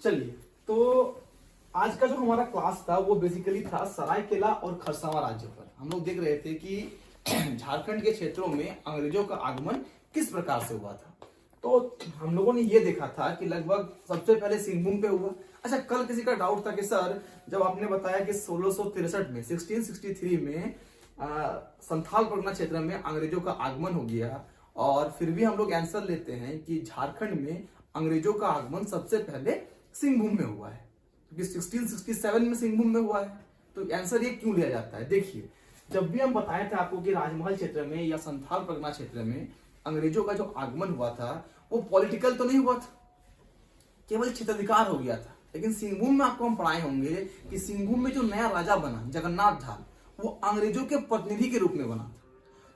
चलिए, तो आज का जो हमारा क्लास था वो बेसिकली था सरायकेला और खरसावां राज्य पर। हम लोग देख रहे थे कि झारखंड के क्षेत्रों में अंग्रेजों का आगमन किस प्रकार से हुआ था। तो हम लोगों ने ये देखा था कि लगभग सबसे पहले सिंहभूम पे हुआ। अच्छा, कल किसी का डाउट था कि सर जब आपने बताया कि 1663 में 1663 में संथाल परगना क्षेत्र में अंग्रेजों का आगमन हो गया, और फिर भी हम लोग आंसर लेते हैं कि झारखंड में अंग्रेजों का आगमन सबसे पहले सिंहभूम में हुआ है, क्योंकि 1667 में सिंहभूम में हुआ है। तो आंसर ये क्यों लिया जाता है? देखिए, जब भी हम बताए थे आपको कि राजमहल क्षेत्र में या संथाल परगना क्षेत्र में अंग्रेजों का जो आगमन हुआ था वो पॉलिटिकल तो नहीं हुआ था, केवल क्षेत्राधिकार हो गया था। लेकिन सिंहभूम में आपको हम पढ़ाए होंगे कि सिंहभूम में जो नया राजा बना जगन्नाथ झाल, वो अंग्रेजों के प्रतिनिधि के रूप में बना था।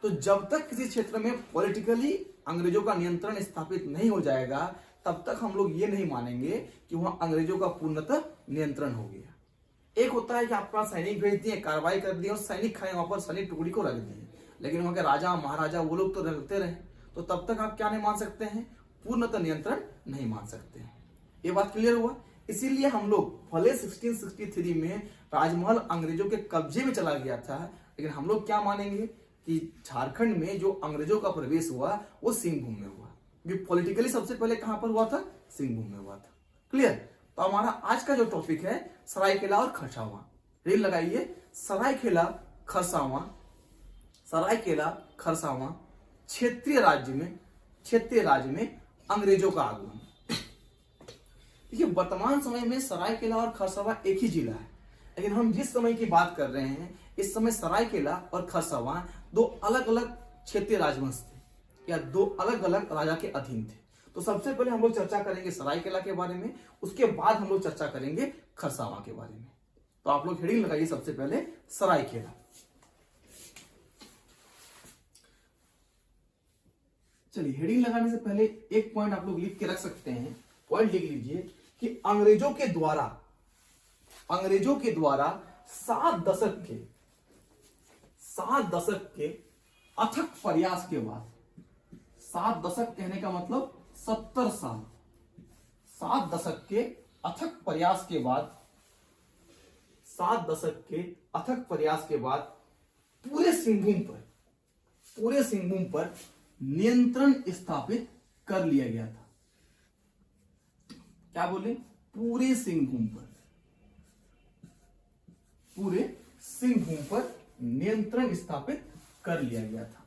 तो जब तक किसी क्षेत्र में पॉलिटिकली अंग्रेजों का नियंत्रण स्थापित नहीं हो जाएगा, तब तक हम लोग ये नहीं मानेंगे कि वहां अंग्रेजों का पूर्णतः नियंत्रण हो गया। एक होता है कि आपका सैनिक भेज दिए, कार्रवाई कर दी और सैनिक खाए वहां पर सैनिक टुकड़ी को रख दिए, लेकिन वहां के राजा महाराजा वो लोग तो रहते रहे, तो तब तक आप क्या नहीं मान सकते हैं? पूर्णतः नियंत्रण नहीं मान सकते हैं। ये बात क्लियर हुआ। इसीलिए हम लोग भले 1663 में राजमहल अंग्रेजों के कब्जे में चला गया था, लेकिन हम लोग क्या मानेंगे कि झारखंड में जो अंग्रेजों का प्रवेश हुआ वो सिंहभूम में हुआ। पॉलिटिकली सबसे पहले कहां पर हुआ था? सिंहभूम में हुआ था। क्लियर? तो हमारा आज का जो टॉपिक है सरायकेला और खरसावां। रील लगाइए, सरायकेला खरसावां, सरायकेला खरसावां क्षेत्रीय राज्य में अंग्रेजों का आगमन। देखिए, वर्तमान समय में सरायकेला और खरसावां एक ही जिला है, लेकिन हम जिस समय की बात कर रहे हैं इस समय सरायकेला और खरसावां दो अलग अलग क्षेत्रीय राजवंश थे या दो अलग अलग राजा के अधीन थे। तो सबसे पहले हम लोग चर्चा करेंगे सरायकेला के बारे में, उसके बाद हम लोग चर्चा करेंगे खरसावां के बारे में। तो आप लोग हेडिंग लगाइए सबसे पहले सरायकेला। चलिए, हेडिंग लगाने से पहले एक पॉइंट आप लोग लिख के रख सकते हैं। पॉइंट लिख लीजिए कि अंग्रेजों के द्वारा 7 दशक के अथक प्रयास के बाद, 7 दशक कहने का मतलब 70 साल, 7 दशक के अथक प्रयास के बाद, 7 दशक के अथक प्रयास के बाद पूरे सिंहभूम पर नियंत्रण स्थापित कर लिया गया था। क्या बोले? पूरे सिंहभूम पर नियंत्रण स्थापित कर लिया गया था।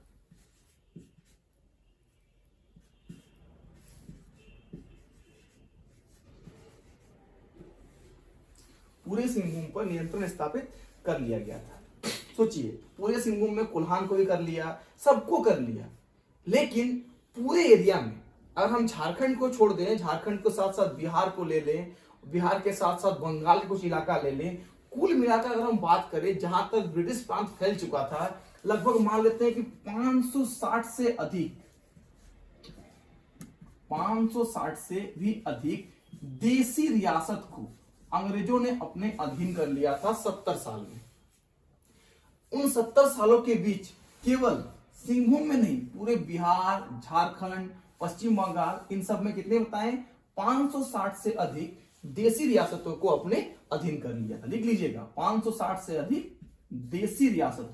पूरे सिंहभूम पर नियंत्रण स्थापित कर लिया गया था। सोचिए, पूरे सिंहभूम में कोल्हान को भी कर लिया, सबको कर लिया, लेकिन पूरे एरिया में अगर हम झारखंड को छोड़ दें, झारखंड के साथ साथ बिहार को ले लें, बिहार के साथ साथ बंगाल के कुछ इलाका ले लें, कुल मिलाकर अगर हम बात करें जहां तक ब्रिटिश प्रांत फैल चुका था, लगभग मान लेते हैं कि 560 से भी अधिक देसी रियासत को अंग्रेजों ने अपने अधीन कर लिया था 70 साल में। उन 70 सालों के बीच केवल सिंहभूम में नहीं, पूरे बिहार, झारखंड, पश्चिम बंगाल, इन सब में कितने बताएं? 560 से अधिक देसी रियासतों को अपने अधीन कर लिया था। लिख लीजिएगा, 560 से अधिक देसी रियासतों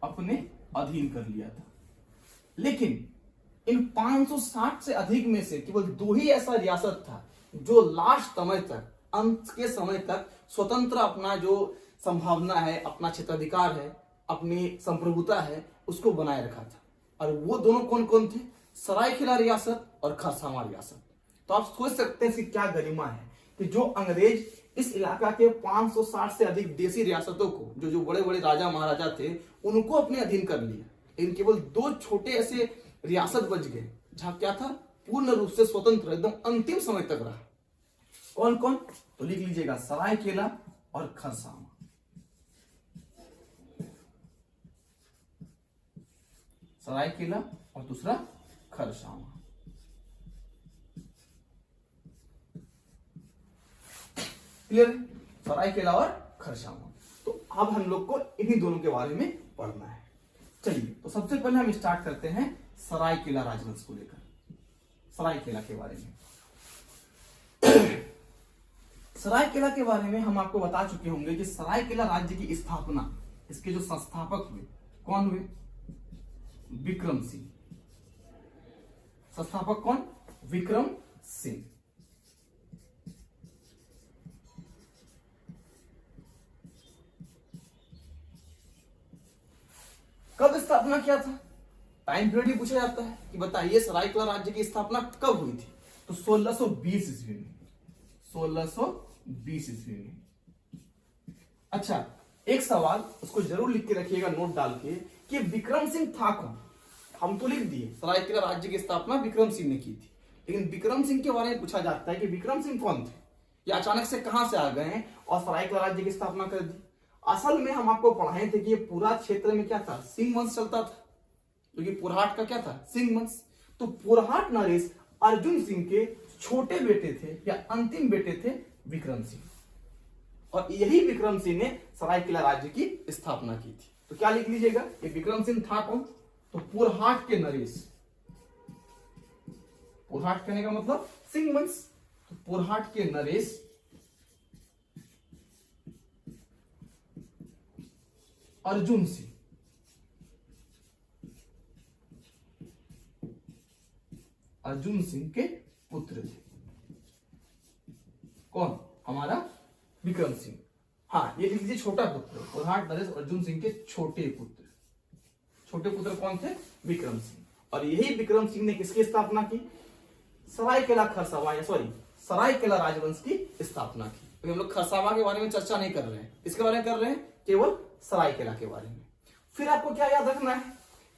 अपने अधीन कर लिया था। लेकिन इन 560 से अधिक में से केवल 2 ही ऐसा रियासत था जो लास्ट समय तक, अंत के समय तक स्वतंत्र अपना जो संभावना है, अपना क्षेत्राधिकार है, अपनी संप्रभुता है, उसको बनाए रखा था। और वो दोनों कौन कौन थे? सरायकेला रियासत और खरसावां रियासत। तो आप सोच सकते हैं कि क्या गरिमा है कि जो अंग्रेज इस इलाका के 560 से अधिक देसी रियासतों को, जो बड़े बड़े राजा महाराजा थे, उनको अपने अधीन कर लिया, लेकिन केवल 2 छोटे ऐसे रियासत बच गए जहां क्या था? पूर्ण रूप से स्वतंत्र, एकदम अंतिम समय तक रहा। कौन कौन? तो लिख लीजिएगा, सरायकेला और खरसावां। सरायकेला और दूसरा खरसावां। क्लियर? सरायकेला और खरसावां। तो अब हम लोग को इन्हीं दोनों के बारे में पढ़ना है। चलिए, तो सबसे पहले हम स्टार्ट करते हैं सरायकेला राजवंश को लेकर, सरायकेला के बारे में। सरायकेला के बारे में हम आपको बता चुके होंगे कि सरायकेला राज्य की स्थापना, इसके जो संस्थापक हुए कौन हुए? विक्रम सिंह। संस्थापक कौन? विक्रम सिंह। कब स्थापना किया था? टाइम पीरियड भी पूछा जाता है कि बताइए सरायकेला राज्य की स्थापना कब हुई थी? तो 1620 ईस्वी में, 1620 ईस्वी में। अच्छा, एक सवाल उसको जरूर लिख के रखिएगा नोट डाल के कि विक्रम सिंह था कौन? हम तो लिख दिए सरायकेला राज्य की स्थापना विक्रम सिंह ने की थी, लेकिन विक्रम सिंह के बारे में पूछा जाता है कि विक्रम सिंह कौन थे, या अचानक से कहां से आ गए हैं और सरायकेला राज्य की स्थापना कर दी। असल में हम आपको पढ़ाए थे कि ये पूरा क्षेत्र में क्या था? सिंह वंश चलता था, क्योंकि पुरहाट का क्या था? सिंह वंश। तो पुरहाट नरेश अर्जुन सिंह के छोटे बेटे थे या अंतिम बेटे थे विक्रम सिंह, और यही विक्रम सिंह ने सरायकेला राज्य की स्थापना की थी। तो क्या लिख लीजिएगा? ये विक्रम सिंह था कौन? तो पुरहाट के नरेश, पुरहाट कहने का मतलब सिंह वंश, तो पुरहाट के नरेश अर्जुन सिंह, अर्जुन सिंह के पुत्र थे। कौन? हमारा विक्रम सिंह। हाँ, ये लिख लीजिए छोटा पुत्र, पुरहाट नरेश अर्जुन सिंह के छोटे पुत्र। छोटे पुत्र कौन थे? विक्रम सिंह। और यही विक्रम सिंह ने किसकी स्थापना की? सरायकेला खरसावा, या सॉरी सरायकेला राजवंश की स्थापना की। तो हम लोग खरसावा के बारे में चर्चा नहीं कर रहे हैं, इसके बारे में कर रहे हैं केवल सरायकेला के बारे में। फिर आपको क्या याद रखना है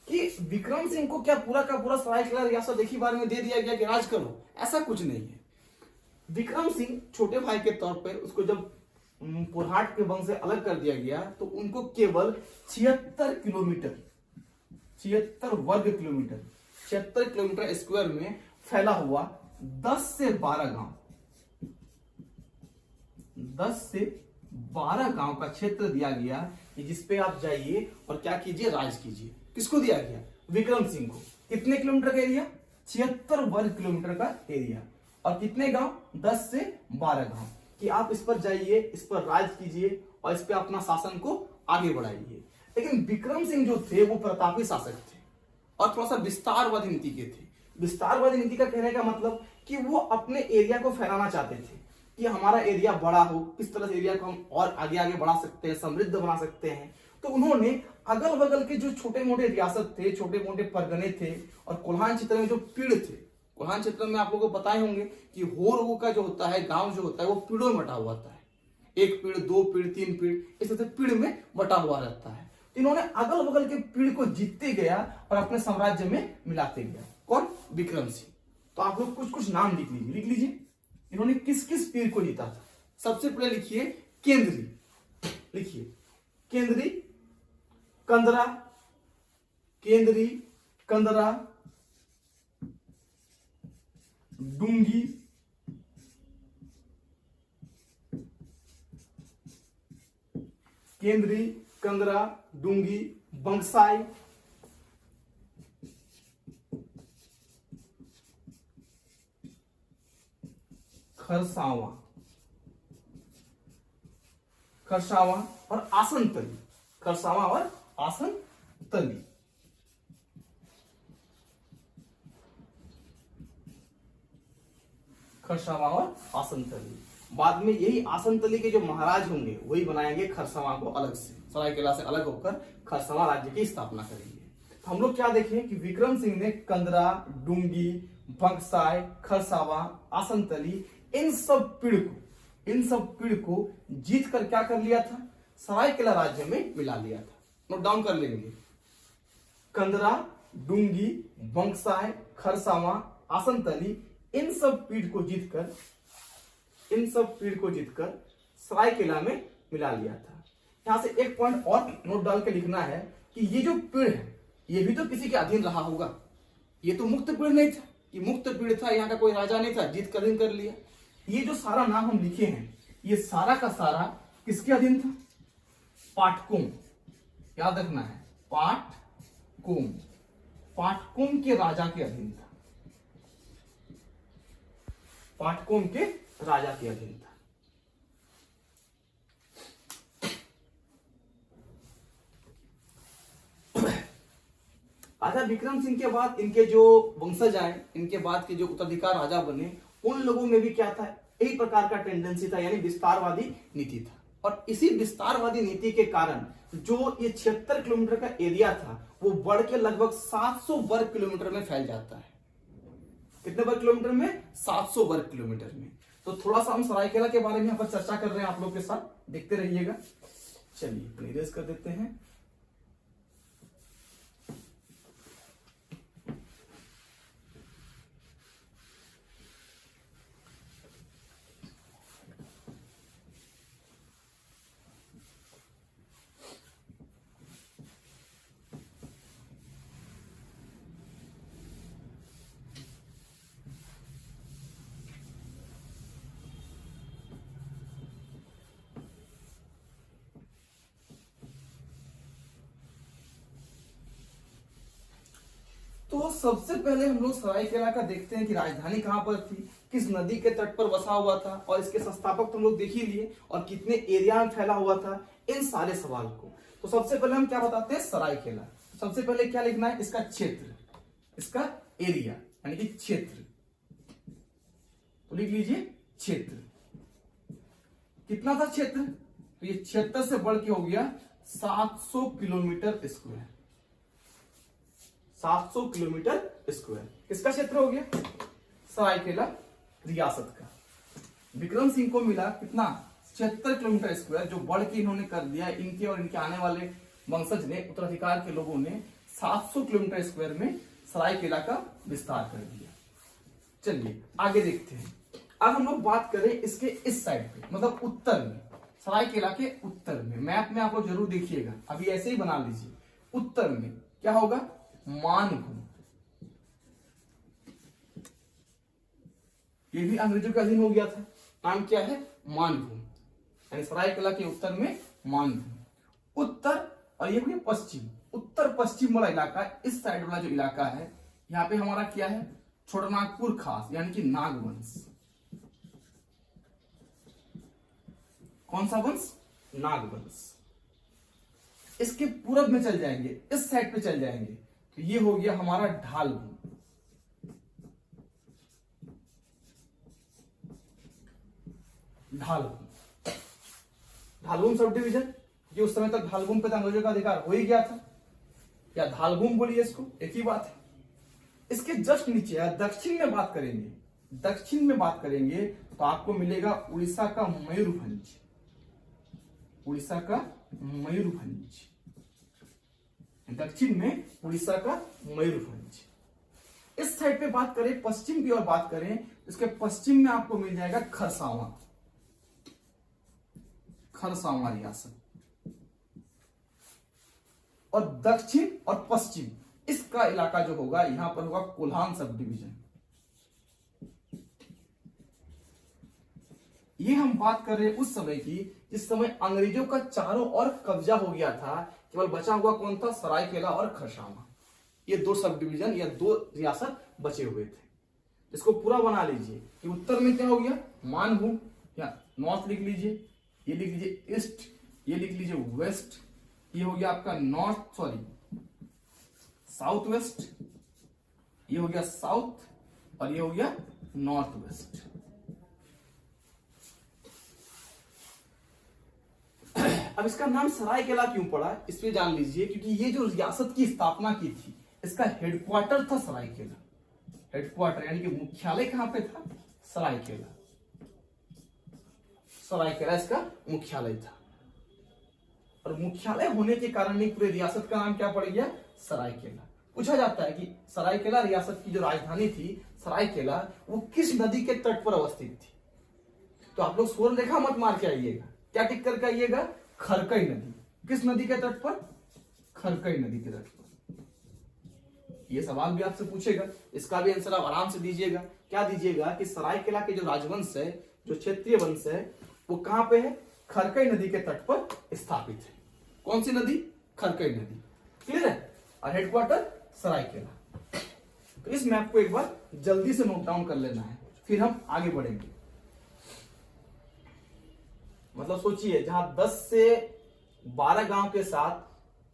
कि विक्रम सिंह को क्या पूरा का पूरा सरायकेला रियासत एक ही बार में दे दिया गया कि राज करो? ऐसा कुछ नहीं है। विक्रम सिंह छोटे भाई के तौर पर उसको जब पुरहाट के वंश से अलग कर दिया गया तो उनको केवल 76 किलोमीटर, 76 वर्ग किलोमीटर, 76 किलोमीटर स्क्वायर में फैला हुआ 10 से 12 गांव, 10 से 12 गांव का क्षेत्र दिया गया कि जिसपे आप जाइए और क्या कीजिए? राज कीजिए। किसको दिया गया? विक्रम सिंह को। कितने किलोमीटर का एरिया? 76 वर्ग किलोमीटर का एरिया। और कितने गांव? 10 से 12 गांव कि आप इस पर जाइए, इस पर राज कीजिए और इस पर अपना शासन को आगे बढ़ाइए। लेकिन विक्रम सिंह जो थे वो प्रतापी शासक थे और थोड़ा सा विस्तारवादी नीति के थे। विस्तारवादी नीति का कहने का मतलब कि वो अपने एरिया को फैलाना चाहते थे कि हमारा एरिया बड़ा हो, किस तरह से एरिया को हम और आगे आगे बढ़ा सकते हैं, समृद्ध बना सकते हैं। तो उन्होंने अगल बगल के जो छोटे मोटे रियासत थे, छोटे मोटे परगने थे और कोल्हान क्षेत्र में जो पीड़ थे, कोल्हान क्षेत्र में आप लोगों को पता ही होंगे कि होर का जो होता है गांव जो होता है वो पीड़ों में बटा हुआ होता है। एक पीड़, दो पीड़, तीन पीड़, इस तरह से पीड़ में बटा हुआ रहता है। तो इन्होंने अगल बगल के पीड़ को जीतते गया और अपने साम्राज्य में मिलाते गया। कौन? विक्रम सिंह। तो आप लोग कुछ कुछ नाम लिख लीजिए, लिख लीजिए इन्होंने किस किस पीड़ को जीता था। सबसे पहले लिखिए केंद्री, लिखिए केंद्री, कंदरा, केंद्री, कंदरा, डूंगी, केंद्री, कंदरा, डूंगी, बंगसाई, खरसावा, खरसावा और आसनतली, खरसावा और आसनतली। खरसावा और आसनतली। बाद में यही आसनतली के जो महाराज होंगे वही बनाएंगे खरसावा को अलग से, सरायकेला से अलग होकर खरसावा राज्य की स्थापना करेंगे। तो हम लोग क्या देखें कि विक्रम सिंह ने कंदरा, डूंगी, बंगसाई, खरसावा, आसनतली इन सब पीड़ को जीत कर क्या कर लिया था? सरायकेला राज्य में मिला लिया था। नोट डाउन कर लेंगे। कंदरा, डूंगी, बंगसाई, खरसावा, आसनतली इन सब पीड़ को जीतकर सरायकेला में मिला लिया था। यहां से एक पॉइंट और नोट डाल के लिखना है कि ये जो पीड़ है ये भी तो किसी के अधीन रहा होगा। ये तो मुक्त पीड़ नहीं था, ये मुक्त पीड़ था, यहाँ का कोई राजा नहीं था, जीत कर अधीन कर लिया। ये जो सारा नाम हम लिखे हैं ये सारा का सारा किसके अधीन था? पाटकुम। याद रखना है, पाटकुम। पाटकोम के राजा के अधीन था। पाटकोम के राजा के अधीन था। राजा विक्रम सिंह के बाद इनके जो वंशज आए, इनके बाद के जो उत्तराधिकार राजा बने, उन लोगों में भी क्या था, एक प्रकार का टेंडेंसी था, यानी विस्तारवादी नीति था। और इसी विस्तारवादी नीति के कारण जो ये 76 किलोमीटर का एरिया था वो बढ़ के लगभग 700 वर्ग किलोमीटर में फैल जाता है। कितने वर्ग किलोमीटर में? 700 वर्ग किलोमीटर में। तो थोड़ा सा हम सरायकेला के बारे में यहाँ पर चर्चा कर रहे हैं आप लोग के साथ, देखते रहिएगा। चलिए इरेज कर देते हैं। तो सबसे पहले हम लोग सरायकेला का देखते हैं कि राजधानी कहां पर थी, किस नदी के तट पर बसा हुआ था, और इसके संस्थापक तो हम लोग देख ही लिए, और कितने एरिया में फैला हुआ था, इन सारे सवाल को। तो सबसे पहले हम क्या बताते हैं, सरायकेला। सबसे पहले क्या लिखना है, इसका क्षेत्र, इसका एरिया यानी कि क्षेत्र। तो लिख लीजिए क्षेत्र। कितना था क्षेत्र? तो ये 76 से बढ़ के हो गया 700 किलोमीटर स्क्वायर। 700 किलोमीटर स्क्वायर किसका क्षेत्र हो गया? सरायकेला रियासत का। विक्रम सिंह को मिला कितना? 76 किलोमीटर स्क्वायर, जो बढ़ के इन्होंने कर दिया। इनके और इनके आने वाले वंशज ने, उत्तराधिकार के लोगों ने 700 किलोमीटर स्क्वायर में सरायकेला का विस्तार कर दिया। चलिए आगे देखते हैं। अब हम लोग बात करें इसके इस साइड पे, मतलब उत्तर में, सरायकेला के उत्तर में। मैप में आप लोग जरूर देखिएगा, अभी ऐसे ही बना लीजिए। उत्तर में क्या होगा? मानभूम। ये भी अंग्रेजों के अधीन हो गया था। नाम क्या है? मानभूम, यानी सरायकेला के उत्तर में मानभूम। उत्तर, और ये पश्चिम, उत्तर पश्चिम वाला इलाका, इस साइड वाला जो इलाका है, यहाँ पे हमारा क्या है? छोटानागपुर खास, यानी कि नागवंश। कौन सा वंश? नागवंश। इसके पूरब में चल जाएंगे, इस साइड पे चल जाएंगे, तो ये हो गया हमारा ढालभूम। ढालभूम, ढालभूम सब डिवीजन, ये उस समय तक ढालभूम पे अंग्रेजों का अधिकार हो ही गया था, या ढालभूम बोलिए इसको, एक ही बात है। इसके जस्ट नीचे दक्षिण में बात करेंगे, दक्षिण में बात करेंगे तो आपको मिलेगा उड़ीसा का मयूरभंज। उड़ीसा का मयूरभंज, दक्षिण में उड़ीसा का मयूरभंज। इस साइड पे बात करें, पश्चिम की ओर बात करें, इसके पश्चिम में आपको मिल जाएगा खरसावां। खरसावां रियासत। और दक्षिण और पश्चिम इसका इलाका जो होगा, यहां पर होगा कोल्हान सब डिवीजन। ये हम बात कर रहे हैं उस समय की जिस समय अंग्रेजों का चारों ओर कब्जा हो गया था। केवल बचा हुआ कौन था? सरायकेला और खरसावां। ये दो सब डिवीजन या दो रियासत बचे हुए थे। इसको पूरा बना लीजिए कि उत्तर में क्या हो गया? मानभूम, या नॉर्थ लिख लीजिए, ये लिख लीजिए ईस्ट, ये लिख लीजिए वेस्ट, ये हो गया आपका नॉर्थ, सॉरी साउथ वेस्ट, ये हो गया साउथ, और ये हो गया नॉर्थ वेस्ट। अब इसका नाम सरायकेला क्यों पड़ा, इस पे जान लीजिए, क्योंकि ये जो रियासत की स्थापना की थी, इसका हेडक्वार्टर था सरायकेला। हेडक्वार्टर यानी कि मुख्यालय कहां पे था? सरायकेला। सरायकेला इसका मुख्यालय था, और मुख्यालय होने के कारण ही पूरे रियासत का नाम क्या पड़ गया? सरायकेला। पूछा जाता है कि सरायकेला रियासत की जो राजधानी थी सरायकेला, वो किस नदी के तट पर अवस्थित थी? तो आप लोग स्वर्ण रेखा मत मार के आइएगा, क्या टिक करके आइएगा? खरकई नदी। किस नदी के तट पर? खरकई नदी के तट पर। ये सवाल भी आपसे पूछेगा, इसका भी आंसर आप आराम से दीजिएगा। क्या दीजिएगा कि सरायकेला के जो राजवंश है, जो क्षेत्रीय वंश है, वो कहां पे है? खरकई नदी के तट पर स्थापित है। कौन सी नदी? खरकई नदी। क्लियर है? और हेडक्वार्टर सरायकेला। तो इस मैप को एक बार जल्दी से नोट डाउन कर लेना है, फिर हम आगे बढ़ेंगे। मतलब सोचिए, जहां 10 से 12 गांव के साथ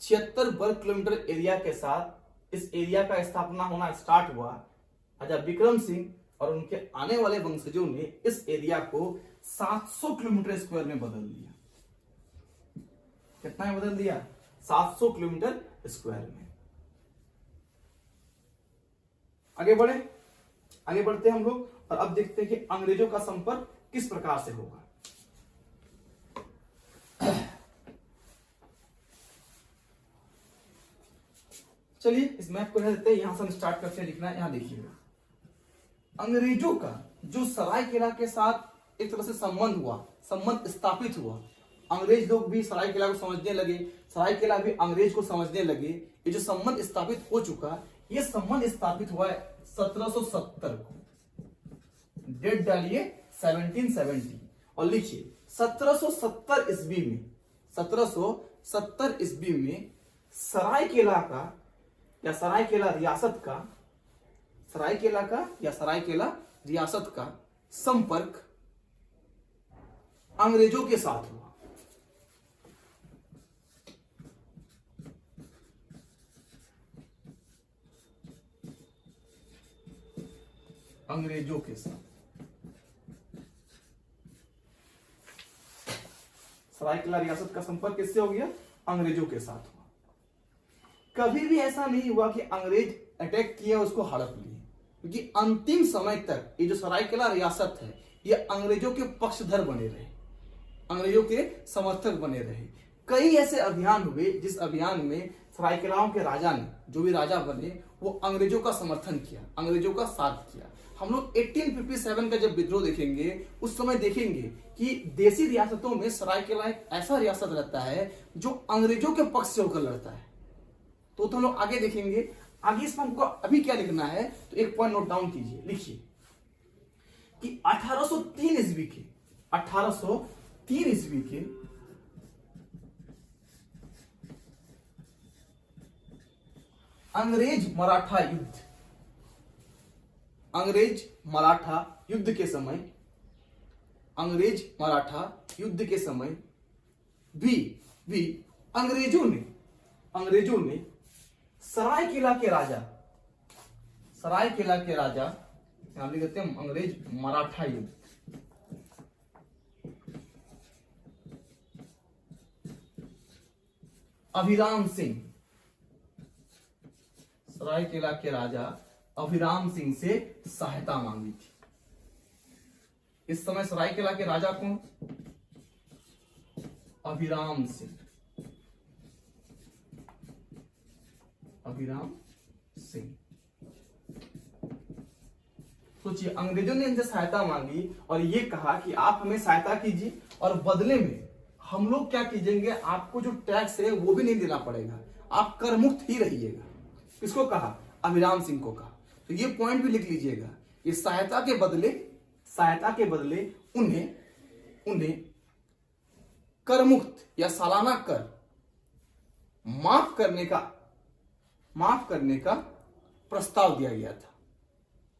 76 वर्ग किलोमीटर एरिया के साथ इस एरिया का स्थापना होना स्टार्ट हुआ, राजा विक्रम सिंह और उनके आने वाले वंशजों ने इस एरिया को 700 किलोमीटर स्क्वायर में बदल दिया। कितना में बदल दिया? 700 किलोमीटर स्क्वायर में। आगे बढ़ते हैं हम लोग, और अब देखते हैं कि अंग्रेजों का संपर्क किस प्रकार से होगा। चलिए इस मैप को देते हैं, यहां से हम स्टार्ट करते हैं लिखना। यहां देखिएगा, अंग्रेजों का जो सरायकेला के साथ एक तरह से संबंध स्थापित हुआ, अंग्रेज लोग भी सरायकेला को समझने लगे, सरायकेला भी अंग्रेज को समझने लगे। ये जो संबंध स्थापित हो चुका, ये संबंध स्थापित हुआ है 1770 को। डेट डालिए 1770 और लिखिए 1770 ईस्वी में, 1770 ईस्वी में सरायकेला का या सरायकेला रियासत का संपर्क अंग्रेजों के साथ हुआ। अंग्रेजों के साथ सरायकेला रियासत का संपर्क किससे हो गया? अंग्रेजों के साथ हुआ। कभी भी ऐसा नहीं हुआ कि अंग्रेज अटैक किया उसको हड़प लिए, क्योंकि अंतिम समय तक ये जो सरायकेला रियासत है ये अंग्रेजों के पक्षधर बने रहे, अंग्रेजों के समर्थक बने रहे। कई ऐसे अभियान हुए जिस अभियान में सरायकेलाओं के राजा ने, जो भी राजा बने, वो अंग्रेजों का समर्थन किया, अंग्रेजों का साथ किया। हम लोग 1857 का जब विद्रोह देखेंगे उस समय देखेंगे कि देसी रियासतों में सरायकेला एक ऐसा रियासत रहता है जो अंग्रेजों के पक्ष से होकर लड़ता है। तो हम लोग आगे देखेंगे। आगे इसमें हमको अभी क्या लिखना है, तो एक पॉइंट नोट डाउन कीजिए, लिखिए कि 1803 ईस्वी के अंग्रेज मराठा युद्ध के समय भी अंग्रेजों ने सरायकेला के राजा नाम लिख देते हैं, अंग्रेज मराठा युद्ध, अभिराम सिंह, सरायकेला के राजा अभिराम सिंह से सहायता मांगी थी। इस समय सरायकेला के राजा कौन? अभिराम सिंह। सोचिए, अंग्रेजों ने इनसे सहायता मांगी और ये कहा कि आप हमें सहायता कीजिए और बदले में हम लोग क्या कीजिएंगे, आपको जो टैक्स है वो भी नहीं देना पड़ेगा, आप कर मुक्त ही रहिएगा। किसको कहा? अभिराम सिंह को कहा। तो ये पॉइंट भी लिख लीजिएगा, ये सहायता के बदले उन्हें कर मुक्त या सालाना कर माफ करने का प्रस्ताव दिया गया था।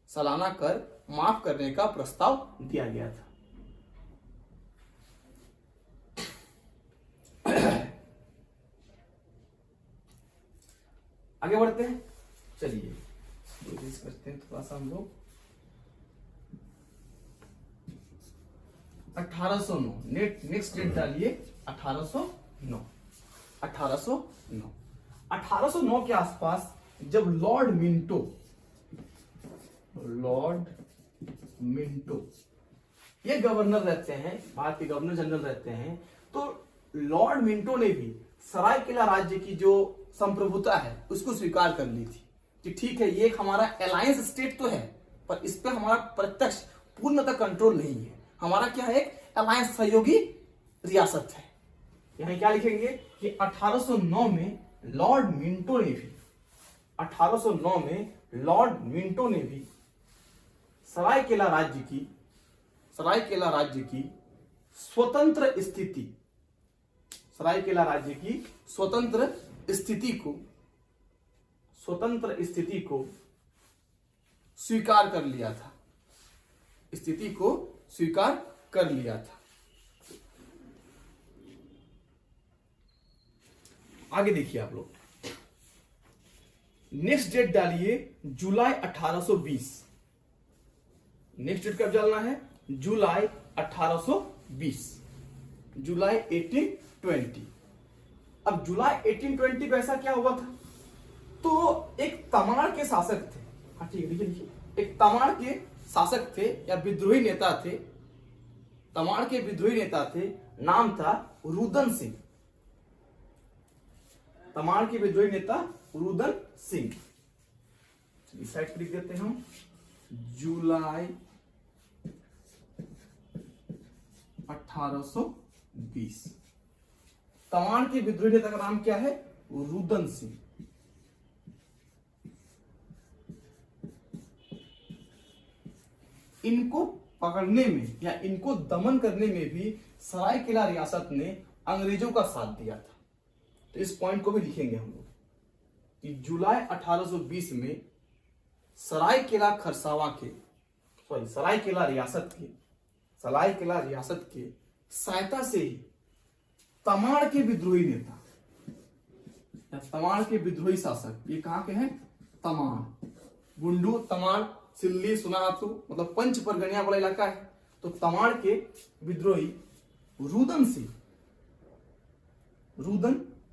सालाना कर माफ करने का प्रस्ताव दिया गया था। आगे बढ़ते हैं, चलिए करते हैं थोड़ा सा हम लोग। 1809 नेक्स्ट डेट डालिए 1809। 1809 के आसपास जब लॉर्ड मिंटो ये गवर्नर रहते हैं, भारत के गवर्नर जनरल रहते हैं, तो लॉर्ड मिंटो ने भी सरायकेला राज्य की जो संप्रभुता है उसको स्वीकार कर ली थी कि ठीक है, ये एक हमारा अलायंस स्टेट तो है, पर इस पे हमारा प्रत्यक्ष पूर्णतः कंट्रोल नहीं है। हमारा क्या है? एक अलायंस सहयोगी रियासत है। यहां क्या लिखेंगे कि 1809 में लॉर्ड मिंटो ने भी सरायकेला राज्य की स्वतंत्र स्थिति को स्वीकार कर लिया था, स्थिति को स्वीकार कर लिया था। आगे देखिए आप लोग, नेक्स्ट डेट डालिए जुलाई 1820। नेक्स्ट डेट कब डालना है? जुलाई 1820, जुलाई 1820। अब जुलाई 1820 का ऐसा क्या हुआ था? तो एक तमाड़ के शासक थे, हाँ ठीक है लिखिए, एक तमाड़ के शासक थे या विद्रोही नेता थे, तमाड़ के विद्रोही नेता थे, नाम था रुदन सिंह। तमाड़ के विद्रोही नेता रुदन सिंह। इस साइड पर लिख देते हैं हम, जुलाई 1820। तमाड़ के विद्रोही नेता का नाम क्या है? रुदन सिंह। इनको पकड़ने में या इनको दमन करने में भी सरायकेला रियासत ने अंग्रेजों का साथ दिया था। तो इस पॉइंट को भी लिखेंगे हम लोग कि जुलाई 1820 में सरायकेला खरसावां के सरायकेला रियासत के सहायता से ही तमाड़ के विद्रोही नेता या तमाड़ के विद्रोही शासक, ये कहां के हैं? तमाड़, बुंडू, तमाड़, सिल्ली सुना आपको, मतलब पंच परगनिया वाला इलाका है। तो तमाड़ के विद्रोही रुदन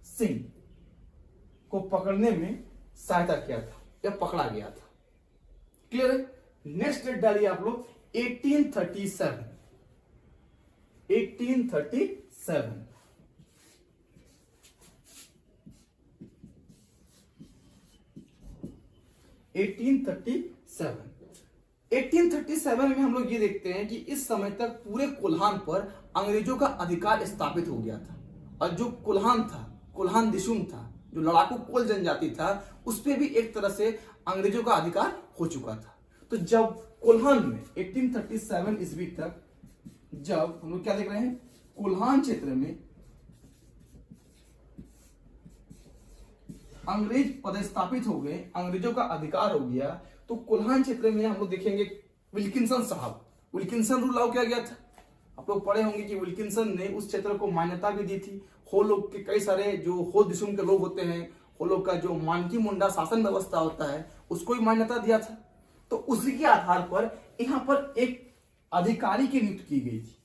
सिंह को पकड़ने में सहायता किया था या पकड़ा गया था। क्लियर है? नेक्स्ट डेट डालिए आप लोग 1837। 1837 में हम लोग ये देखते हैं कि इस समय तक पूरे कोल्हान पर अंग्रेजों का अधिकार स्थापित हो गया था। और जो कोल्हान दिशुम था, जो लड़ाकू कोल जनजाति था, उस पर भी एक तरह से अंग्रेजों का अधिकार हो चुका था। तो जब कोल्हान में 1837 ईस्वी तक जब हम लोग क्या देख रहे हैं, कोल्हान क्षेत्र में अंग्रेज पदस्थापित हो गए, अंग्रेजों का अधिकार हो गया, तो कोल्हान क्षेत्र में हम लोग देखेंगे विल्किंसन रूल लागू किया गया था। आप लोग पढ़े होंगे कि विल्किंसन ने उस क्षेत्र को मान्यता भी दी थी। हो लोग के कई सारे जो हो दिशुम के लोग होते हैं, हो लोग का जो मानकी मुंडा शासन व्यवस्था होता है, उसको भी मान्यता दिया था। तो उसी के आधार पर यहां पर एक अधिकारी की नियुक्ति की गई थी,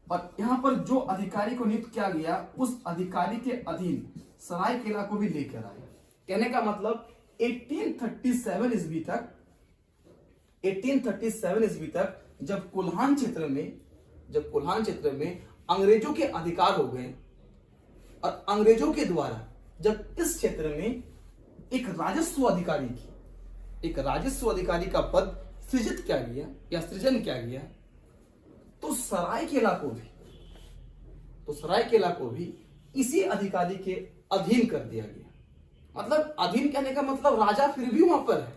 और यहां पर जो अधिकारी को नियुक्त किया गया, उस अधिकारी के अधीन सरायकेला को भी लेकर आया। कहने का मतलब 1837 ईस्वी तक जब कोल्हान क्षेत्र में अंग्रेजों के अधिकार हो गए, और अंग्रेजों के द्वारा जब इस क्षेत्र में एक राजस्व अधिकारी का पद सृजन किया गया, तो सरायकेला को भी इसी अधिकारी के अधीन कर दिया गया। मतलब अधीन कहने का मतलब राजा फिर भी वहां पर है,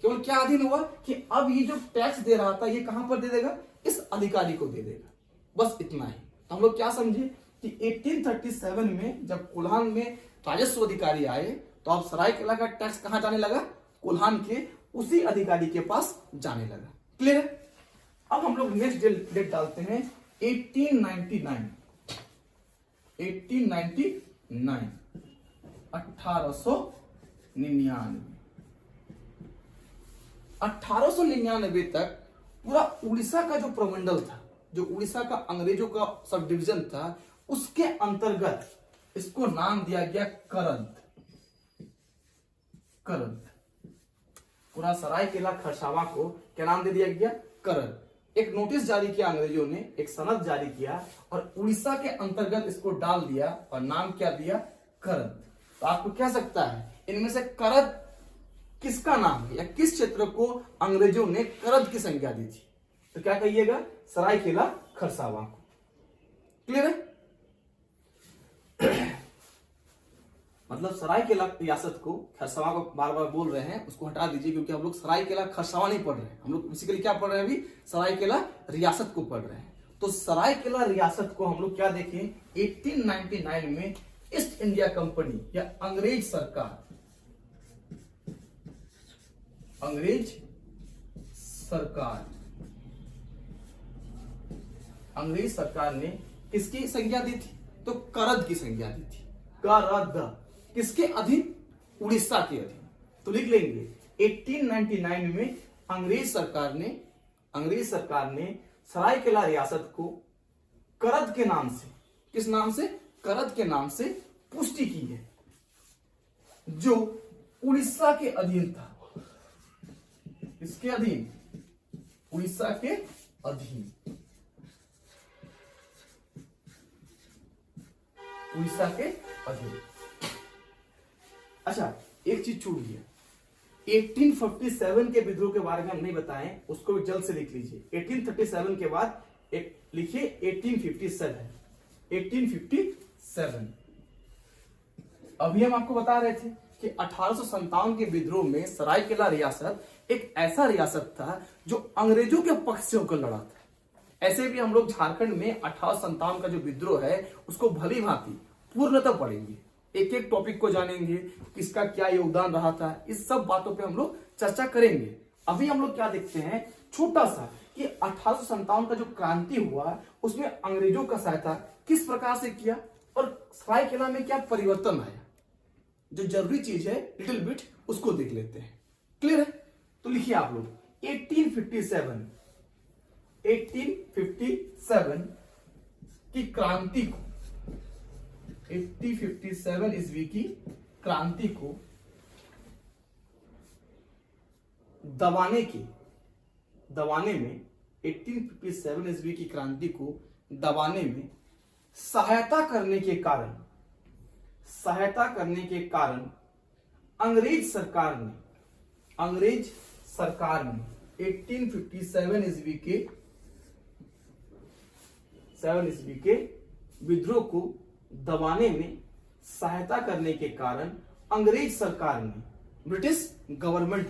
केवल क्या अधीन हुआ कि अब ये जो टैक्स दे रहा था, ये कहां पर दे देगा? इस अधिकारी को दे देगा। बस इतना ही। तो हम लोग क्या समझे कि 1837 में जब कोल्हान में राजस्व अधिकारी आए, तो अब सरायकेला का टैक्स कहां जाने लगा? कोल्हान के उसी अधिकारी के पास जाने लगा। क्लियर है? अब हम लोग नेक्स्ट डेट डालते हैं 1899। 1899 तक पूरा उड़ीसा का जो प्रमंडल था, जो उड़ीसा का अंग्रेजों का सब डिवीजन था, उसके अंतर्गत इसको नाम दिया गया करद। पूरा सरायकेला खरसावां को क्या नाम दे दिया गया? करद। एक नोटिस जारी किया अंग्रेजों ने, एक सनद जारी किया, और उड़ीसा के अंतर्गत इसको डाल दिया और नाम क्या दिया? करद। तो आपको क्या सकता है, इनमें से करद किसका नाम है या किस क्षेत्र को अंग्रेजों ने करद की संज्ञा दी थी? तो क्या कहिएगा? सरायकेला खरसावां को। क्लियर है? मतलब सरायकेला रियासत को, खरसावां को बार बार बोल रहे हैं, उसको हटा दीजिए, क्योंकि हम लोग सरायकेला खरसावां नहीं पढ़ रहे हैं, हम लोग बेसिकली क्या पढ़ रहे हैं अभी? सरायकेला रियासत को पढ़ रहे हैं। तो सरायकेला रियासत को हम लोग क्या देखें, 1899 में ईस्ट इंडिया कंपनी या अंग्रेज सरकार अंग्रेज सरकार ने किसकी संज्ञा दी थी? तो करद की संज्ञा दी थी। करद किसके अधीन? उड़ीसा के अधीन। तो लिख लेंगे 1899 में अंग्रेज सरकार ने सरायकेला रियासत को करद के नाम से, किस नाम से? करद के नाम से पुष्टि की है, जो उड़ीसा के अधीन था। इसके अधीन? उड़ीसा के अधीन। उड़ीसा के अधीन। अच्छा, एक चीज छूट गया, 1847 के विद्रोह के बारे में हम नहीं बताएं, उसको भी जल्द से लिख लीजिए। 1837 के बाद एक लिखिए 1857। अभी हम आपको बता रहे थे कि 1857 के विद्रोह में सरायकेला रियासत एक ऐसा रियासत था जो अंग्रेजों के पक्ष से होकर लड़ा था। ऐसे भी हम लोग झारखंड में 1857 का जो विद्रोह है उसको भली भांति पूर्णतः पढ़ेंगे, एक एक टॉपिक को जानेंगे, किसका क्या योगदान रहा था, इस सब बातों पे हम लोग चर्चा करेंगे। अभी हम लोग क्या देखते हैं छोटा सा कि 1857 का जो क्रांति हुआ उसमें अंग्रेजों का सहायता किस प्रकार से किया और सरायकेला में क्या परिवर्तन आया। जो जरूरी चीज है लिटिल बिट उसको देख लेते हैं। क्लियर है? तो लिखिए आप लोग 1857 की क्रांति को, 1857 ईस्वी की क्रांति को दबाने में 1857 ईस्वी की क्रांति को दबाने में सहायता करने के कारण अंग्रेज सरकार ने 1857 ईस्वी के विद्रोह को दबाने में सहायता करने के कारण अंग्रेज सरकार ने, ब्रिटिश गवर्नमेंट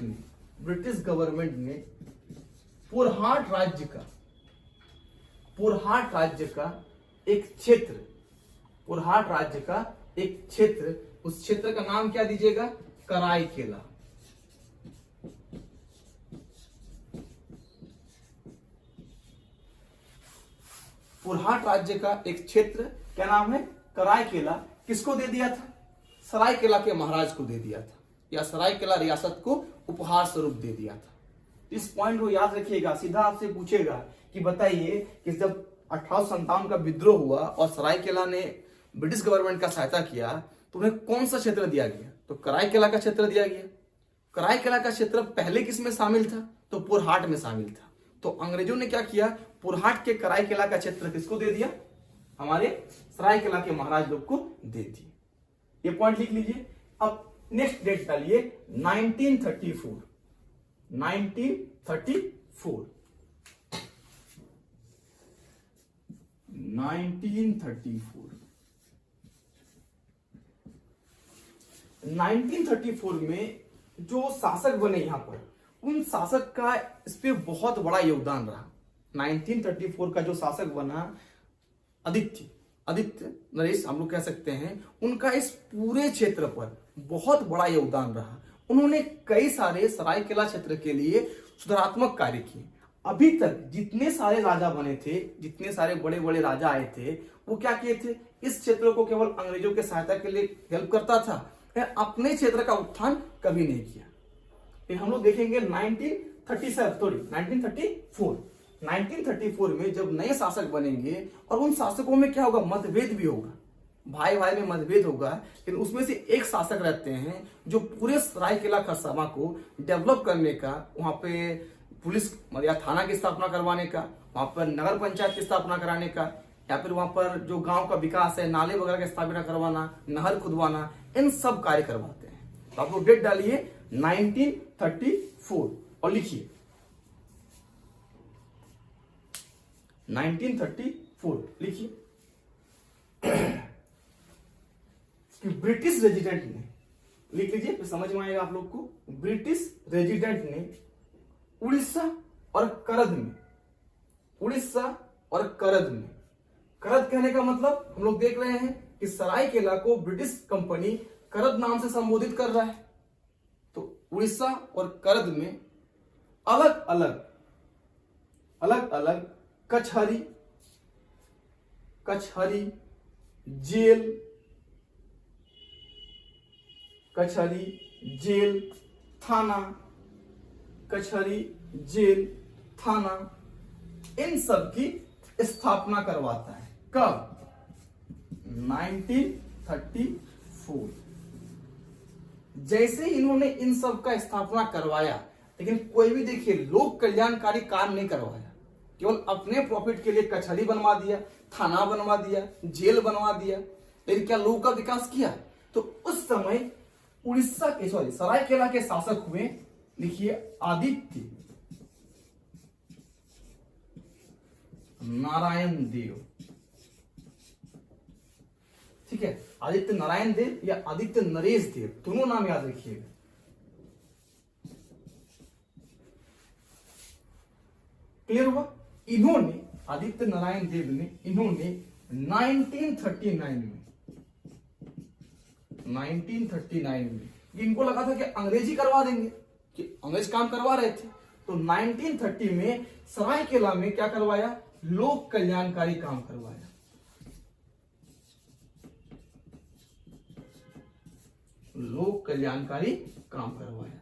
ने पुरहाट राज्य का एक क्षेत्र, उस क्षेत्र का नाम क्या दीजिएगा? कराईकेला। पुरहाट राज्य का एक क्षेत्र क्या नाम है? कराईकेला। किसको दे दिया था? सरायकेला के महाराज को दे दिया था, या सरायकेला रियासत को उपहार स्वरूप दे दिया था। इस पॉइंट को याद रखिएगा। सीधा आपसे पूछेगा कि बताइए कि जब 1857 का विद्रोह हुआ और सरायकेला ने ब्रिटिश गवर्नमेंट का सहायता किया तो उन्हें कौन सा क्षेत्र दिया गया? तो कराईकेला का क्षेत्र दिया गया। कराईकेला का क्षेत्र पहले किसमें शामिल था? तो पुरहाट में शामिल था। तो अंग्रेजों ने क्या किया? पुरहाट के कराईकेला का क्षेत्र किसको दे दिया? हमारे सरायकेला के महाराज लोग को दे दिया। ये पॉइंट लिख लीजिए। अब नेक्स्ट डेट डालिए 1934। 1934 में जो शासक बने यहां पर, उन शासक का इस पे बहुत बड़ा योगदान रहा। 1934 का जो शासक बना आदित्य नरेश हम लोग कह सकते हैं, उनका इस पूरे क्षेत्र पर बहुत बड़ा योगदान रहा। उन्होंने कई सारे सरायकेला क्षेत्र के लिए सुधारात्मक कार्य किए। अभी तक जितने सारे राजा बने थे, जितने सारे बड़े बड़े राजा आए थे, वो क्या किए थे? इस क्षेत्र को केवल अंग्रेजों के सहायता के लिए हेल्प करता था, अपने क्षेत्र का उत्थान कभी नहीं किया। फिर हम लोग देखेंगे 1934 में जब नए शासक बनेंगे और उन शासकों में क्या होगा? मतभेद भी होगा, भाई भाई में मतभेद होगा। लेकिन उसमें से एक शासक रहते हैं जो पूरे सरायकेला खरसावां को डेवलप करने का, वहां पे पुलिस या थाना की स्थापना करवाने का, वहां पर नगर पंचायत की स्थापना कराने का, या फिर वहां पर जो गांव का विकास है, नाले वगैरह की स्थापना करवाना, नहर खुदवाना, इन सब कार्य करवाते हैं। तो आप लोग डेट डालिए 1934 और लिखिए 1934 लिखिए कि ब्रिटिश रेजिडेंट ने, लिख लीजिए तो समझ में आएगा आप लोग को। ब्रिटिश रेजिडेंट ने उड़ीसा और करद में, करद कहने का मतलब हम लोग देख रहे हैं कि सरायकेला को ब्रिटिश कंपनी करद नाम से संबोधित कर रहा है। तो उड़ीसा और करद में अलग अलग कचहरी जेल, थाना, इन सब की स्थापना करवाता है। कब? 1934। जैसे इन्होंने इन सब का स्थापना करवाया, लेकिन कोई भी देखिए लोक कल्याणकारी कार्य नहीं करवाया, केवल अपने प्रॉफिट के लिए कचहरी बनवा दिया, थाना बनवा दिया, जेल बनवा दिया, लेकिन क्या लोगों का विकास किया? तो उस समय उड़ीसा के सरायकेला के शासक हुए, लिखिए, आदित्य नारायण देव। ठीक है, आदित्य नारायण देव या आदित्य नरेश देव, दोनों नाम याद रखिएगा। क्लियर हुआ? इन्होंने, आदित्य नारायण देव ने, इन्होंने 1939 में इनको लगा था कि अंग्रेजी करवा देंगे, कि अंग्रेज काम करवा रहे थे, तो 1930 में सरायकेला में क्या करवाया? लोक कल्याणकारी काम करवाया। लोक कल्याणकारी काम करवाया।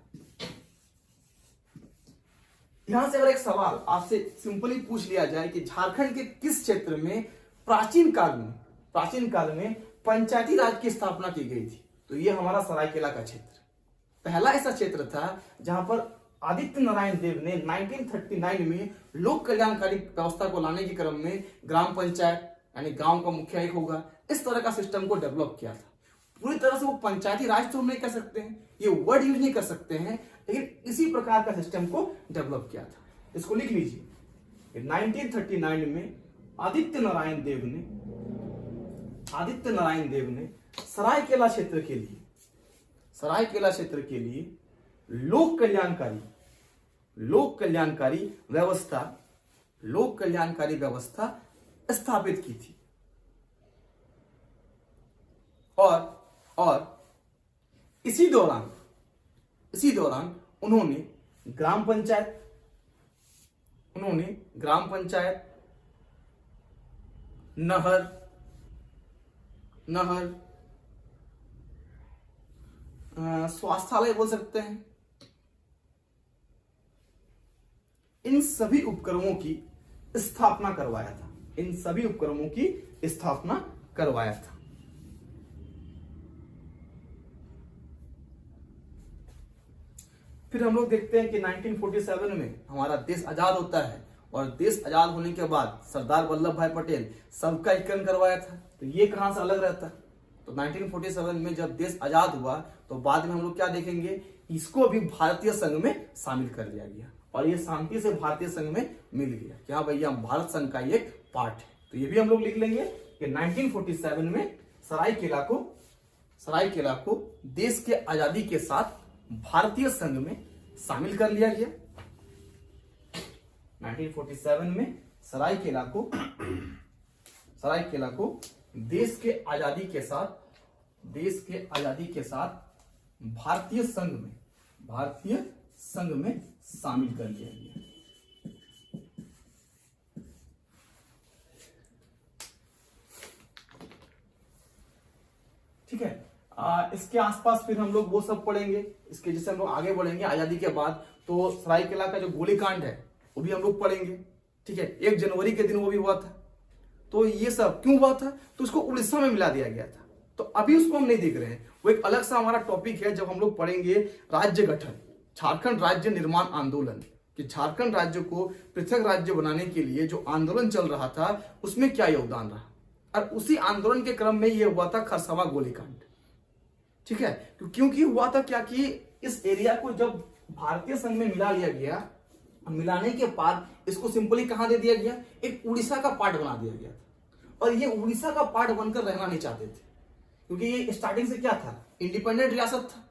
यहां से अगर एक सवाल आपसे सिंपली पूछ लिया जाए कि झारखंड के किस क्षेत्र में प्राचीन काल में पंचायती राज की स्थापना की गई थी, तो ये हमारा सरायकेला का क्षेत्र पहला ऐसा क्षेत्र था जहां पर आदित्य नारायण देव ने 1939 में लोक कल्याणकारी व्यवस्था को लाने के क्रम में ग्राम पंचायत यानी गांव का मुखिया एक होगा, इस तरह का सिस्टम को डेवलप किया था। पूरी तरह से वो पंचायती राज तो हम नहीं कह सकते हैं, ये वर्ड यूज नहीं कर सकते हैं, लेकिन इसी प्रकार का सिस्टम को डेवलप किया था। इसको लिख लीजिए, 1939 में आदित्य नारायण देव ने सरायकेला क्षेत्र के लिए लोक कल्याणकारी व्यवस्था स्थापित की थी। और इसी दौरान उन्होंने ग्राम पंचायत, नहर, स्वास्थ्यालय बोल सकते हैं, इन सभी उपक्रमों की स्थापना करवाया था। फिर हम लोग देखते हैं कि 1947 में हमारा देश आजाद होता है, और देश आजाद होने के बाद सरदार वल्लभ भाई पटेल सबका एकीकरण करवाया था। तो ये कहां से अलग रहता है? तो 1947 में जब देश आजाद हुआ तो बाद में हम लोग क्या देखेंगे, इसको भी भारतीय संघ में शामिल कर लिया गया, और ये शांति से भारतीय संघ में मिल गया कि हाँ भैया हम भारत संघ का एक पार्ट है। तो ये भी हम लोग लिख लेंगे कि 1947 में सरायकेला को देश के आजादी के साथ भारतीय संघ में शामिल कर लिया गया। 1947 में सरायकेला को देश के आजादी के साथ भारतीय संघ में शामिल कर लिया गया। ठीक है, इसके आसपास फिर हम लोग वो सब पढ़ेंगे। इसके जैसे हम लोग आगे बढ़ेंगे आजादी के बाद, तो सरायकेला का जो गोलीकांड है वो भी हम लोग पढ़ेंगे। ठीक है, 1 जनवरी के दिन वो भी हुआ था। तो ये सब क्यों हुआ था? तो उसको उड़ीसा में मिला दिया गया था, तो अभी उसको हम नहीं देख रहे हैं, वो एक अलग सा हमारा टॉपिक है जब हम लोग पढ़ेंगे राज्य गठन, झारखंड राज्य निर्माण आंदोलन, कि झारखंड राज्य को पृथक राज्य बनाने के लिए जो आंदोलन चल रहा था उसमें क्या योगदान रहा, और उसी आंदोलन के क्रम में यह हुआ था खरसावा गोलीकांड। ठीक है, क्योंकि हुआ था क्या कि इस एरिया को जब भारतीय संघ में मिला लिया गया, मिलाने के बाद इसको सिंपली कहां दे दिया गया, एक उड़ीसा का पार्ट बना दिया गया था, और ये उड़ीसा का पार्ट बनकर रहना नहीं चाहते थे, क्योंकि ये स्टार्टिंग से क्या था, इंडिपेंडेंट रियासत था,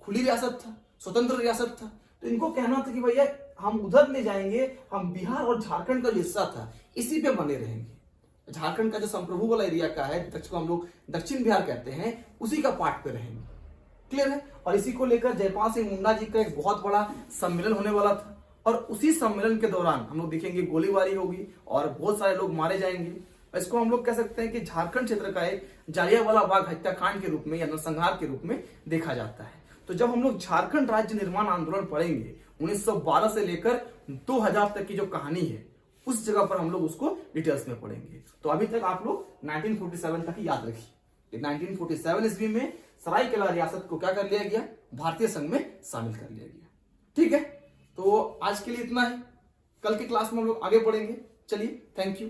खुली रियासत था, स्वतंत्र रियासत था। तो इनको कहना था कि भैया हम उधर नहीं जाएंगे, हम बिहार और झारखंड का जो हिस्सा था इसी पे बने रहेंगे। झारखंड का जो संप्रभु वाला एरिया का है, जिसको हम लोग दक्षिण बिहार कहते हैं, उसी का पार्ट पे रहेंगे। क्लियर है। और इसी को लेकर जयपाल सिंह मुंडा जी का एक बहुत बड़ा सम्मेलन होने वाला था, और उसी सम्मेलन के दौरान हम लोग देखेंगे गोलीबारी होगी और बहुत सारे लोग मारे जाएंगे। इसको हम लोग कह सकते हैं कि झारखंड क्षेत्र का एक जालियांवाला बाग हत्याकांड के रूप में या नरसंहार के रूप में देखा जाता है। तो जब हम लोग झारखंड राज्य निर्माण आंदोलन पढ़ेंगे 1912 से लेकर 2000 तक की जो कहानी है, उस जगह पर हम लोग उसको डिटेल्स में पढ़ेंगे। तो अभी तक आप लोग 1947 तक ही याद रखिए। 1947 ईस्वी में सरायकेला रियासत को क्या कर लिया गया, भारतीय संघ में शामिल कर लिया गया। ठीक है, तो आज के लिए इतना है। कल की क्लास में हम लोग आगे बढ़ेंगे। चलिए, थैंक यू।